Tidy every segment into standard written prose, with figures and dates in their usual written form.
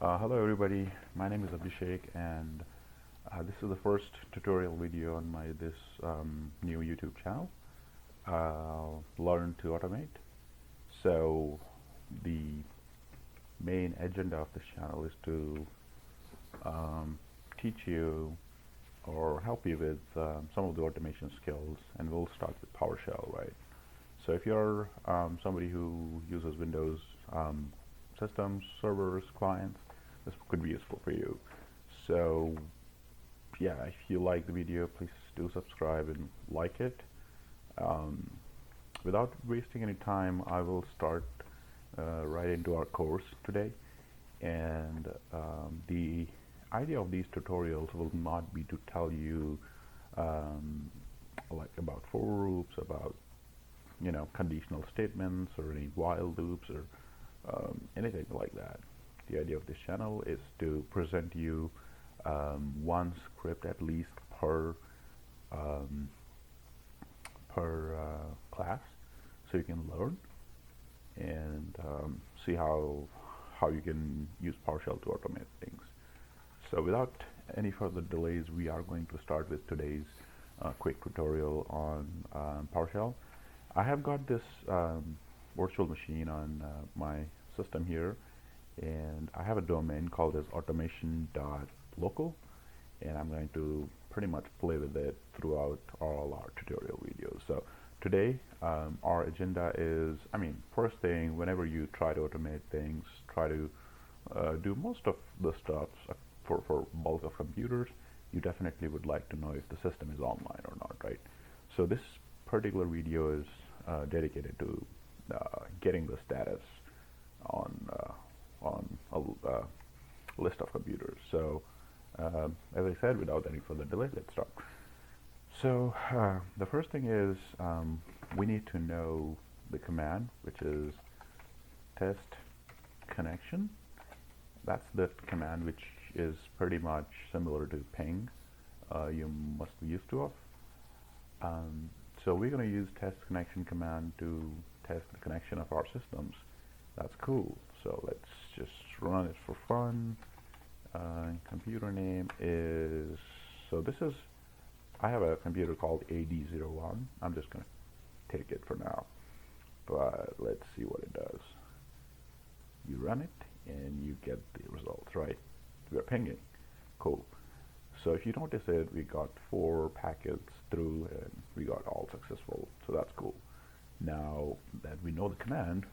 Hello everybody, my name is Abhishek and this is the first tutorial video on my new YouTube channel, Learn to Automate. So the main agenda of this channel is to teach you or help you with some of the automation skills, and we'll start with PowerShell, right? So if you're somebody who uses Windows systems, servers, clients, this could be useful for you. So yeah, if you like the video, please do subscribe and like it. Without wasting any time, I will start right into our course today. And the idea of these tutorials will not be to tell you like about for loops, about conditional statements or any while loops or anything like that. The idea of this channel is to present you one script at least per class, so you can learn and see how you can use PowerShell to automate things. So without any further delays, we are going to start with today's quick tutorial on PowerShell. I have got this virtual machine on my system here, and I have a domain called as automation.local, and I'm going to pretty much play with it throughout all our tutorial videos. So today our agenda is, first thing, whenever you try to automate things, try to do most of the stuff for bulk of computers, you definitely would like to know if the system is online or not, right? So this particular video is dedicated to getting the status on a list of computers. So as I said, without any further delay, let's start. So the first thing is we need to know the command, which is test connection. That's the command which is pretty much similar to ping, you must be used to of. So we're going to use test connection command to test the connection of our systems. That's cool. So let's just run it for fun. Computer name is, so this is, I have a computer called AD01. I'm just going to take it for now, but let's see what it does. You run it and you get the results, right? We're pinging. Cool. So if you notice it, we got 4 packets through and we got all successful. So that's cool. Now that we know the command,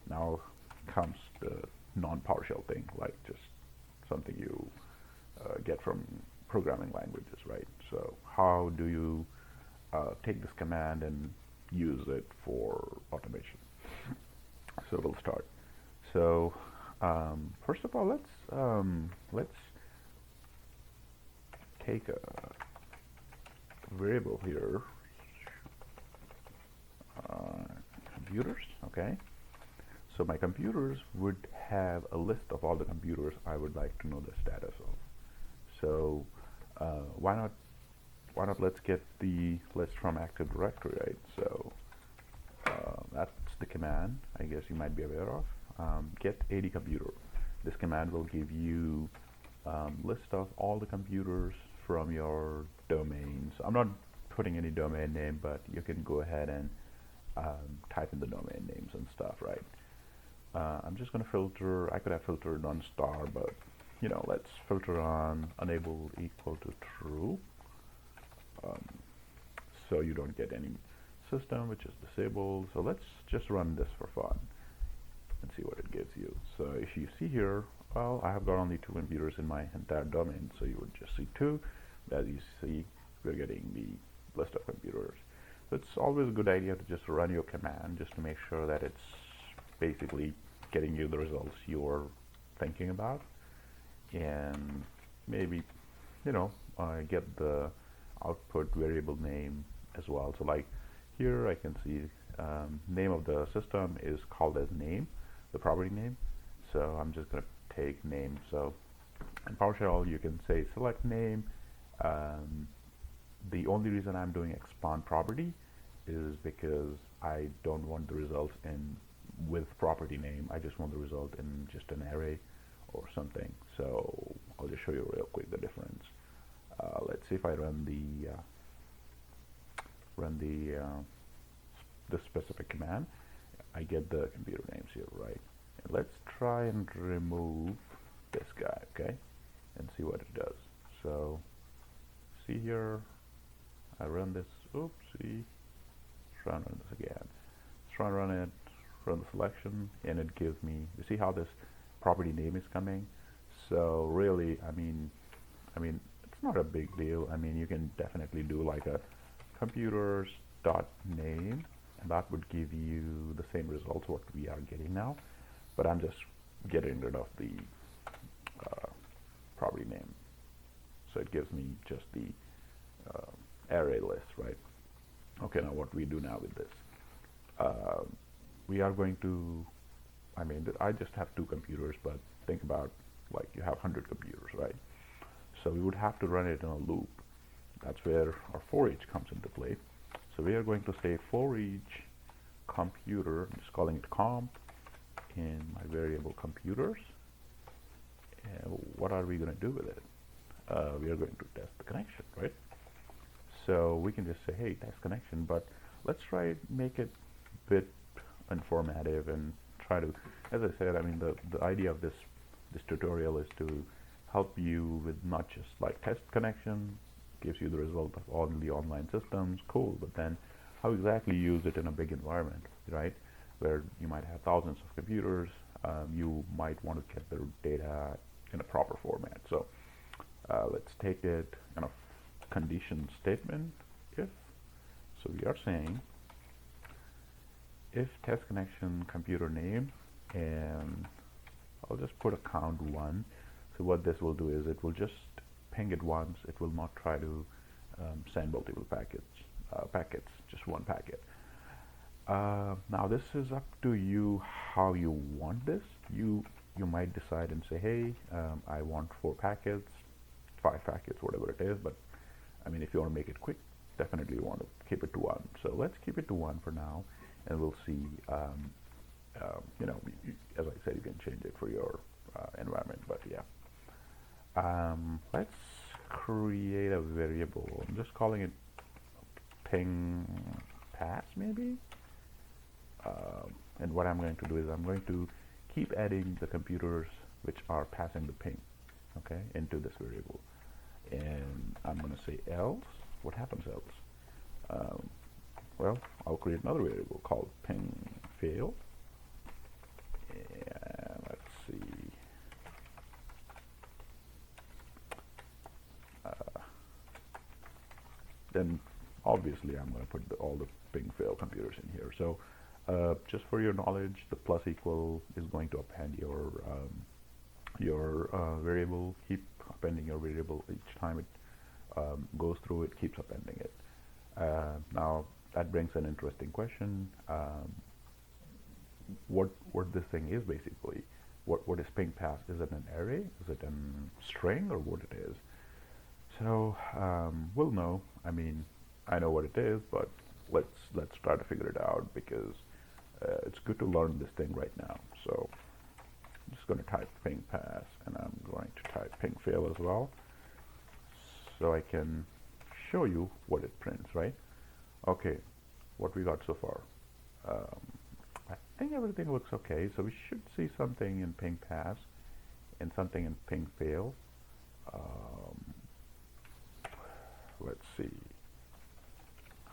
now comes the non-PowerShell thing, like just something you get from programming languages, right? So how do you take this command and use it for automation? So we'll start. So first of all, let's take a variable here, computers, okay? So my computers would have a list of all the computers I would like to know the status of. So why not let's get the list from Active Directory, right? So that's the command I guess you might be aware of. Get AD computer. This command will give you list of all the computers from your domains. I'm not putting any domain name, but you can go ahead and type in the domain names and stuff, right? I'm just going to filter. I could have filtered on star, but let's filter on enabled equal to true, so you don't get any system which is disabled. So let's just run this for fun and see what it gives you. So if you see here, well, I have got only 2 computers in my entire domain, so you would just see 2. As you see, we're getting the list of computers. So it's always a good idea to just run your command just to make sure that it's basically getting you the results you're thinking about, and maybe get the output variable name as well. So like here I can see name of the system is called as name, the property name. So I'm just going to take name. So in PowerShell you can say select name. The only reason I'm doing expand property is because I don't want the results in with property name. I just want the result in just an array or something. So I'll just show you real quick the difference. Let's see if I run this specific command. I get the computer names here, right? And let's try and remove this guy, okay? And see what it does. So see here, I run this. Oopsie. Try and run this again. Try and run it. Run the selection, and it gives me. You see how this property name is coming? So really, I mean, it's not a big deal. I mean, you can definitely do like a computers.name, and that would give you the same results what we are getting now. But I'm just getting rid of the property name, so it gives me just the array list, right? Okay, now what we do now with this? We are going to, I just have 2 computers, but think about like you have 100 computers, right? So we would have to run it in a loop. That's where our for each comes into play. So we are going to say for each computer, I'm just calling it comp in my variable computers. And what are we going to do with it? We are going to test the connection, right? So we can just say, hey, test connection, but let's try make it a bit informative and try to, as I said, the idea of this tutorial is to help you with not just like test connection, gives you the result of all the online systems, cool, but then how exactly use it in a big environment, right? Where you might have thousands of computers, you might want to get their data in a proper format. So let's take it in a condition statement. If so, we are saying if test connection computer name, and I'll just put a count 1. So what this will do is it will just ping it once. It will not try to send multiple packets, just one packet. Now this is up to you how you want this. You might decide and say, hey, I want 4 packets, 5 packets, whatever it is. But I mean, if you want to make it quick, definitely you want to keep it to 1. So let's keep it to 1 for now, and we'll see. As I said, you can change it for your environment, but yeah. Let's create a variable. I'm just calling it ping pass maybe. And what I'm going to do is I'm going to keep adding the computers which are passing the ping, okay, into this variable. And I'm going to say else. What happens else? Well, I'll create another variable called ping fail. And let's see. Then obviously I'm going to put all the ping fail computers in here. So just for your knowledge, the plus equal is going to append your variable. Keep appending your variable each time it goes through. It keeps appending it. Now that brings an interesting question. What this thing is basically? What is ping pass? Is it an array? Is it a string, or what it is? So we'll know. I mean, I know what it is, but let's try to figure it out, because it's good to learn this thing right now. So I'm just going to type ping pass, and I'm going to type ping fail as well, so I can show you what it prints, right? Okay, what we got so far. I think everything looks okay, so we should see something in ping pass and something in ping fail. Let's see.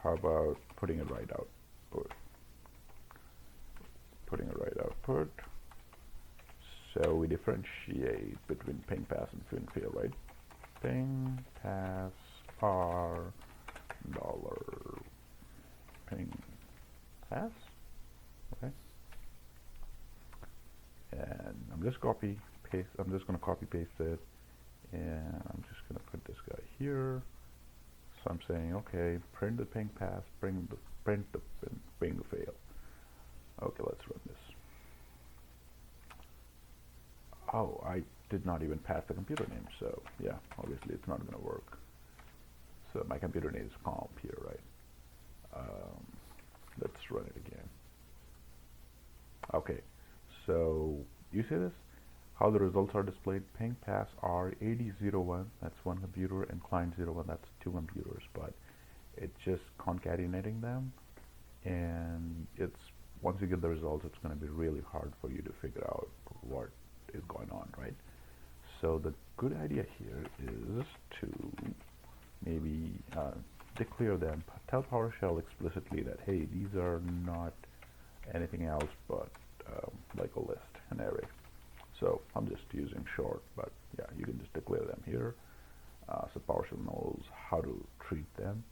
How about putting a right output? Putting a right output. So we differentiate between ping pass and ping fail, right? Ping pass R dollar ping pass. Okay. And I'm just copy paste. I'm just going to copy paste it, and I'm just going to put this guy here. So I'm saying, okay, print the ping pass, print the ping fail. Okay, let's run this. Oh, I did not even pass the computer name, so yeah, obviously it's not going to work. So my computer name is comp here, right? Let's run it again. Okay, so you see this? how the results are displayed. Ping pass are AD01, that's one computer, and client01, that's two computers, but it's just concatenating them, and it's once you get the results, it's going to be really hard for you to figure out what is going on, right? So the good idea here is to maybe declare them, tell PowerShell explicitly that, hey, these are not anything else but like a list, an array. So I'm just using short, but yeah, you can just declare them here. So PowerShell knows how to treat them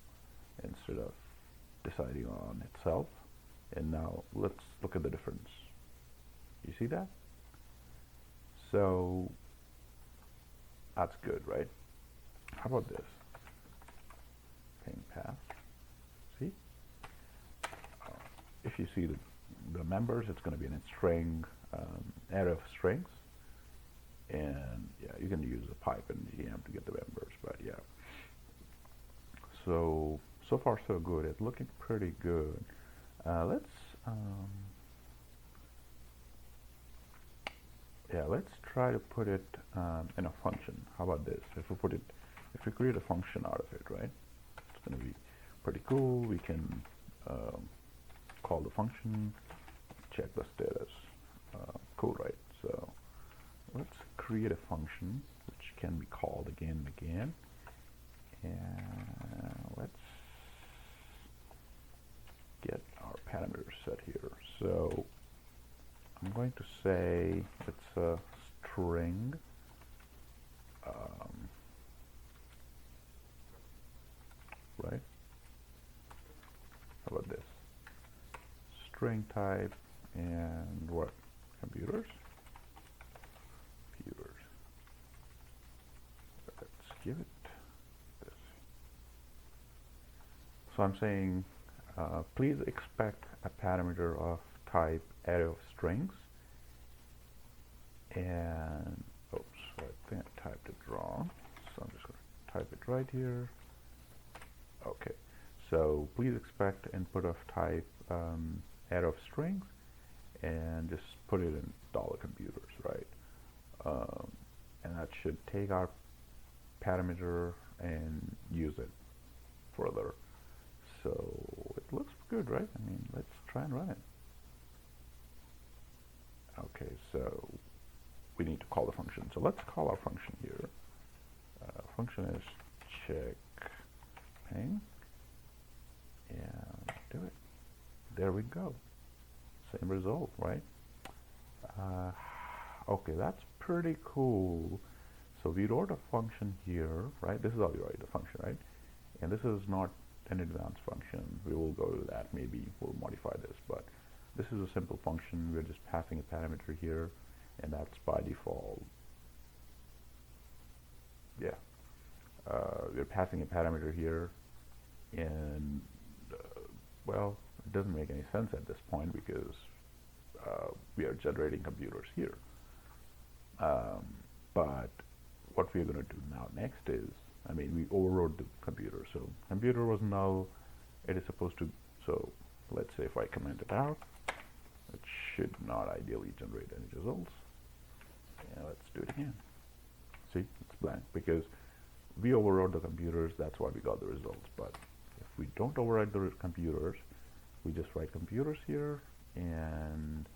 instead of deciding on itself. And now let's look at the difference. You see that? So that's good, right? How about this? Ping pass. See? If you see the members, it's going to be in a string, array of strings. And yeah, you can use a pipe and GM to get the members, but yeah. So far so good. It's looking pretty good. Let's try to put it in a function. How about this? If we create a function out of it, right? It's going to be pretty cool. We can call the function, check the status. Cool, right? So let's create a function which can be called again and again. And let's get our parameters set here. So I'm going to say it's a string. Right? How about this? String type and what? Computers? Computers. Let's give it this. So I'm saying please expect a parameter of type array of strings, and oops, I think I typed it wrong, so I'm just going to type it right here. Okay, so please expect input of type array of strings, and just put it in $computers, right? And that should take our parameter and use it further. So it looks good, right? I mean, let's try and run it. Okay, so we need to call the function. So let's call our function here. Function is check ping, and do it. There we go. Same result, right? Okay, that's pretty cool. So we wrote a function here, right? This is how we write the function, right? And this is not an advanced function. We will go to that. Maybe we'll modify this, but this is a simple function. We're just passing a parameter here, and that's by default. Yeah, we're passing a parameter here, and well, it doesn't make any sense at this point because we are generating computers here. But what we're going to do now next is, I mean, we overrode the computer. So computer was null. It is supposed to, so let's say if I comment it out, it should not ideally generate any results. And let's do it again. See, it's blank because we overrode the computers. That's why we got the results. But if we don't override the computers, we just write computers here, and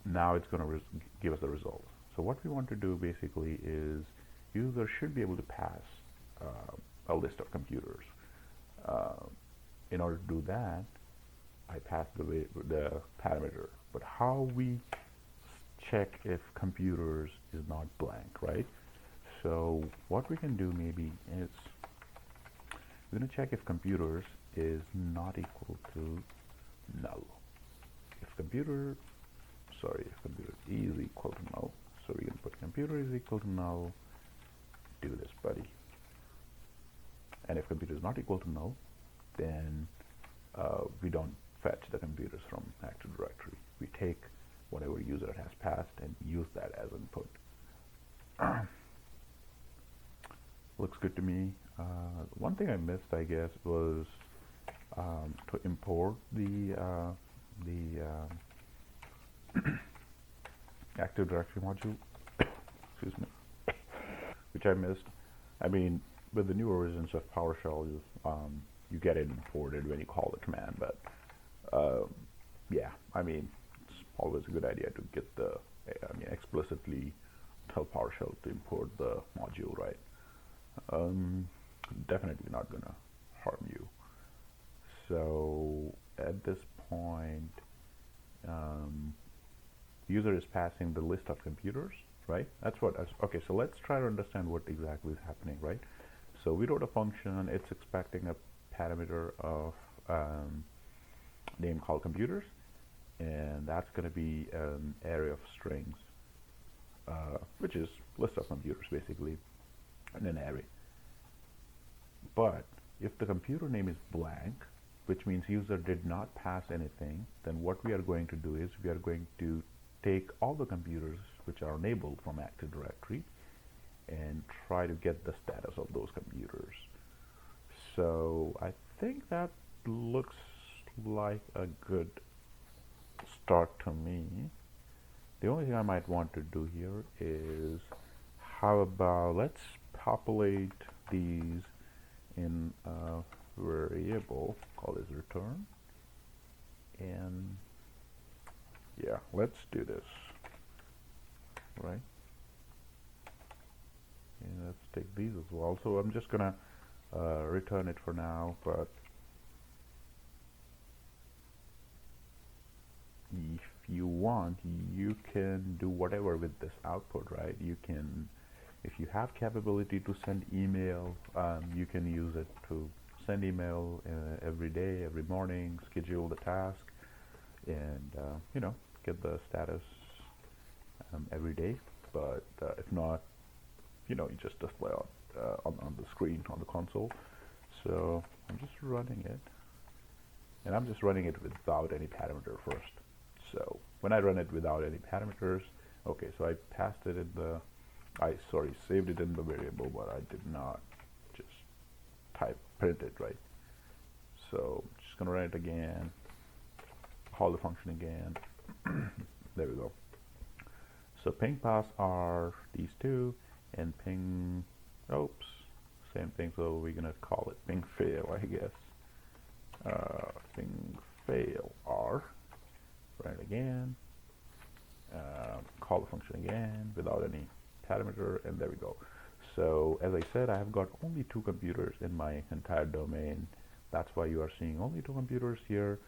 now it's going to give us the results. So what we want to do basically is user should be able to pass a list of computers. In order to do that, I pass the parameter. But how we check if computers is not blank, right? So what we can do maybe is we're going to check if computers is not equal to null. If computer is equal to null, so we can put computer is equal to null. Do this, buddy. And if computer is not equal to null, then we don't fetch the computers from active directory. We take whatever user has passed and use that as input. Looks good to me. One thing I missed, I guess, was to import the Active Directory module, excuse me, which I missed. I mean, with the newer versions of PowerShell, you get it imported when you call the command, but yeah, I mean, it's always a good idea to get explicitly tell PowerShell to import the module, right? Definitely not gonna harm you. So at this point, user is passing the list of computers, right? That's what. Okay, so let's try to understand what exactly is happening, right? So we wrote a function. It's expecting a parameter of name called computers, and that's going to be an array of strings, which is list of computers basically, in an array. But if the computer name is blank, which means user did not pass anything, then what we are going to do is we are going to take all the computers which are enabled from Active Directory and try to get the status of those computers. So I think that looks like a good start to me. The only thing I might want to do here is, how about let's populate these in a variable called as return, and yeah, let's do this, right? And let's take these as well. So I'm just gonna return it for now, but if you want, you can do whatever with this output, right? You can, if you have capability to send email, you can use it to send email every day, every morning, schedule the task, and you know, get the status every day. But if not, you know, you just display on the screen, on the console. So I'm just running it, and I'm just running it without any parameter first. So when I run it without any parameters, okay, so I passed it in the, saved it in the variable, but I did not just print it, right? So I'm just gonna run it again, call the function again. There we go. So ping pass are these two, and ping, oops, same thing, so we're gonna call it ping fail, I guess. Ping fail are, run it again, call the function again without any parameter, and there we go. So as I said, I have got only 2 computers in my entire domain. That's why you are seeing only 2 computers here,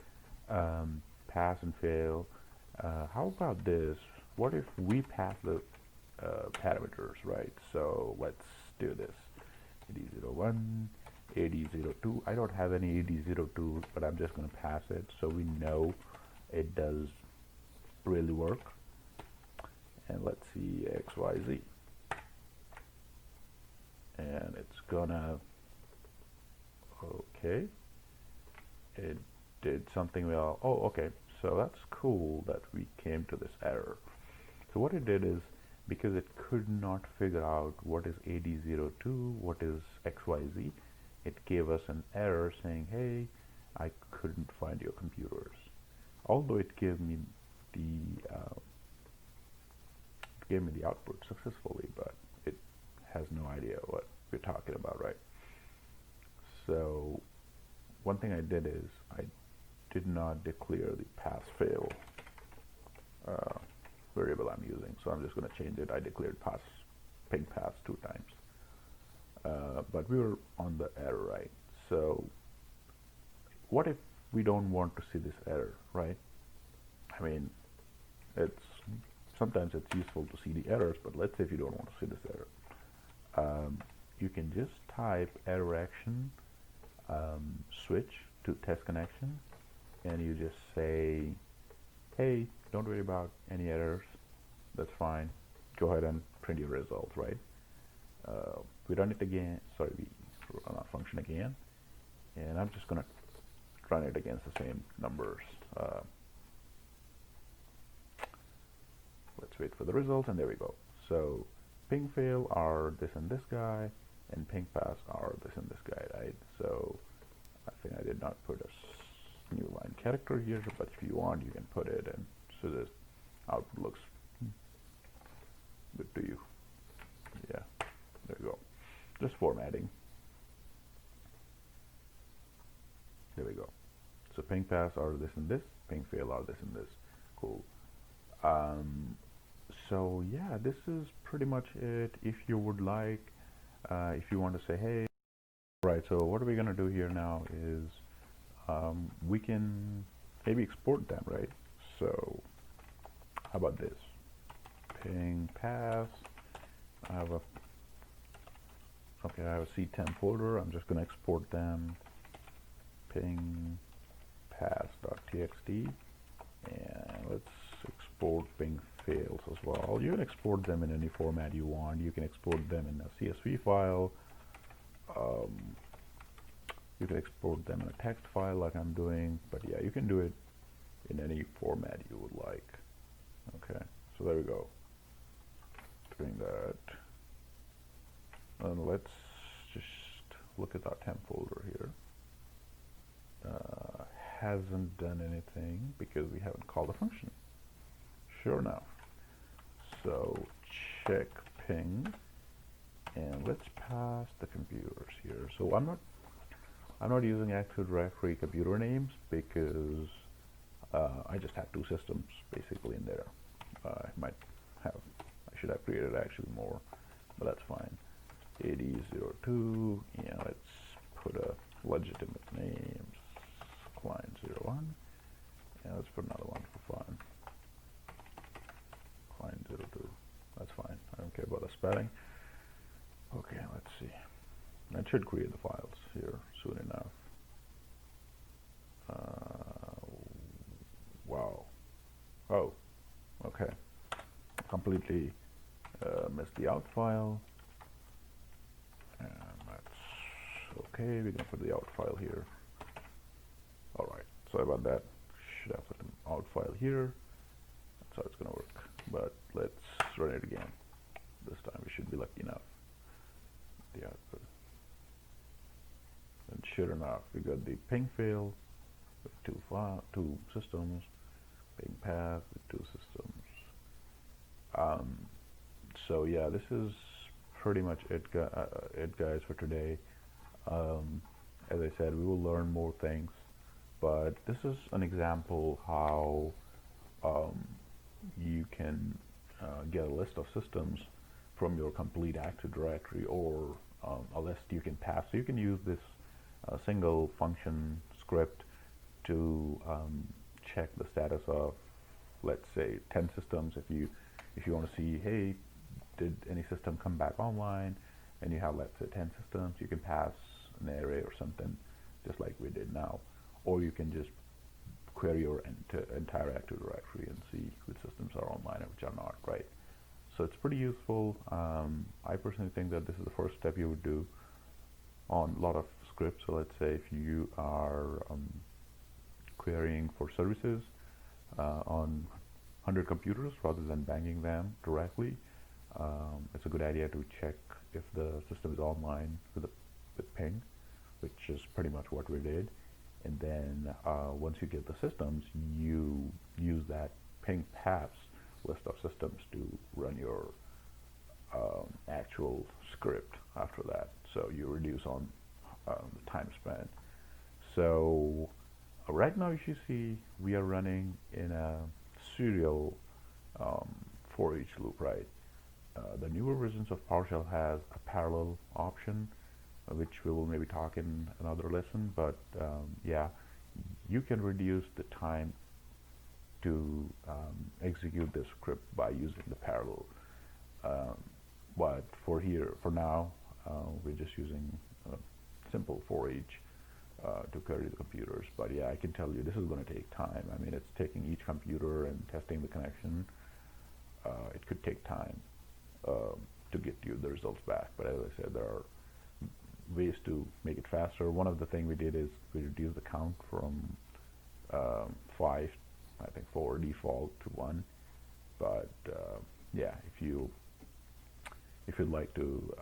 pass and fail. How about this? What if we pass the parameters, right? So let's do this. AD01, AD02. I don't have any AD02, but I'm just going to pass it so we know it does really work. And let's see XYZ. And it's gonna, okay, it did something well. Oh, okay, so that's cool that we came to this error. So what it did is, because it could not figure out what is AD02, what is XYZ, it gave us an error saying, hey, I couldn't find your computers. Although it gave me the output successfully, but it has no idea what we're talking about, right? So one thing I did is I did not declare the pass fail variable I'm using, so I'm just going to change it. I declared ping pass 2 times, but we were on the error, right? So what if we don't want to see this error, right? I mean, sometimes it's useful to see the errors, but let's say if you don't want to see this error, you can just type error action switch to test connection, and you just say, hey, don't worry about any errors, that's fine, go ahead and print your result, right? We run it again, we run our function again, and I'm just going to run it against the same numbers. Let's wait for the result, and there we go. So ping fail are this and this guy, and ping pass are this and this guy, right? So I think I did not put a new line character here, but if you want, you can put it, and so this output looks formatting. There we go. So ping paths are this and this, ping fail are this and this. Cool. So yeah, this is pretty much it. If you would like, if you want to say, hey, right, so what are we going to do here now is we can maybe export them, right? So how about this? Ping paths. I have a C10 folder. I'm just going to export them. Ping paths.txt, and let's export ping fails as well. You can export them in any format you want. You can export them in a CSV file. You can export them in a text file like I'm doing, but yeah, you can do it in any format you would like. Okay, so there we go. Doing that. And let's just look at our temp folder here. Hasn't done anything because we haven't called a function. Sure enough. So check ping, and let's pass the computers here. So I'm not using Active Directory computer names because I just have two systems basically in there. I should have created actually more, but that's fine. AD02, yeah, let's put a legitimate name, client 01, and let's put another one for fun, client 02, that's fine, I don't care about the spelling. Okay, let's see, that should create the files here soon enough. Wow, oh, okay, completely missed the out file. And that's okay. We're gonna put the out file here. All right. Sorry about that. Should have put an out file here. That's how it's gonna work. But let's run it again. This time we should be lucky enough. The output. And sure enough, we got the ping fail with two systems, ping path with two systems. So yeah, this is pretty much it, guys, for today. As I said, we will learn more things, but this is an example how you can get a list of systems from your complete Active Directory, or a list you can pass. So you can use this single function script to check the status of, let's say, 10 systems. If you want to see, hey, did any system come back online, and you have, let's say, 10 systems, you can pass an array or something just like we did now, or you can just query your entire Active Directory and see which systems are online and which are not, right? So it's pretty useful. I personally think that this is the first step you would do on a lot of scripts. So let's say if you are querying for services on 100 computers rather than banging them directly, it's a good idea to check if the system is online with ping, which is pretty much what we did. And then once you get the systems, you use that ping paths list of systems to run your actual script after that. So you reduce on the time spent. So right now you should see we are running in a serial for each loop, right? The newer versions of PowerShell has a parallel option, which we will maybe talk in another lesson, but yeah, you can reduce the time to execute this script by using the parallel. But for now, we're just using simple for each to query the computers. But yeah, I can tell you this is going to take time. I mean, it's taking each computer and testing the connection. It could take time to get you the results back. But as I said, there are ways to make it faster. One of the things we did is we reduced the count from 5, I think 4 default to 1. But yeah, if you'd like to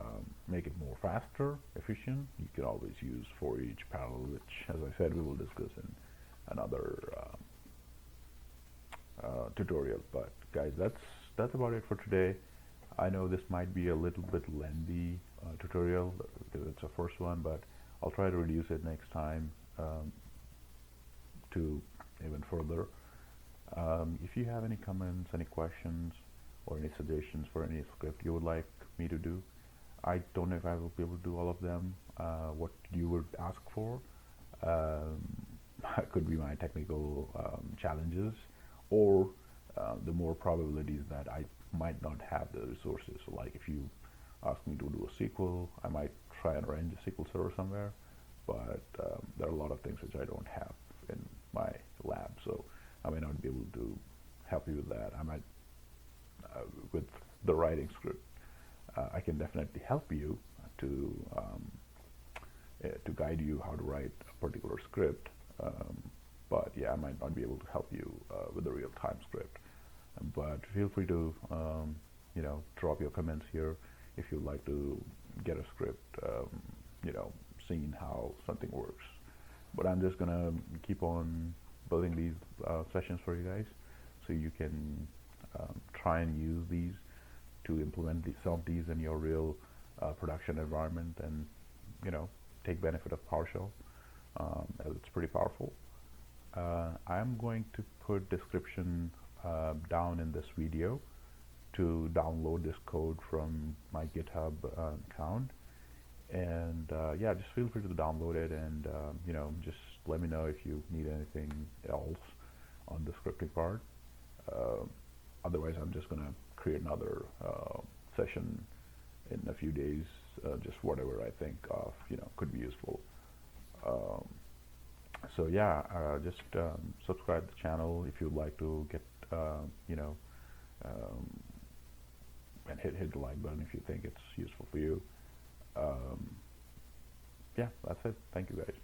make it more faster, efficient, you can always use for each parallel, which, as I said, we will discuss in another tutorial. But guys, that's about it for today. I know this might be a little bit lengthy tutorial because it's the first one, but I'll try to reduce it next time to even further. If you have any comments, any questions, or any suggestions for any script you would like me to do, I don't know if I will be able to do all of them. What you would ask for could be my technical challenges, or the more probabilities that I might not have the resources. So like if you ask me to do a SQL, I might try and arrange a SQL server somewhere, but there are a lot of things which I don't have in my lab, so I may not be able to help you with that. I might, with the writing script, I can definitely help you to guide you how to write a particular script, but yeah, I might not be able to help you with the real-time script. But feel free to drop your comments here if you'd like to get a script, seeing how something works. But I'm just gonna keep on building these sessions for you guys, so you can try and use these to implement some of these in your real production environment, and take benefit of PowerShell, as it's pretty powerful. I'm going to put description down in this video to download this code from my GitHub account, and yeah, just feel free to download it, and just let me know if you need anything else on the scripting part. Otherwise, I'm just gonna create another session in a few days, just whatever I think of could be useful. So yeah, just subscribe to the channel if you'd like to get and hit the like button if you think it's useful for you. Yeah, that's it. Thank you guys.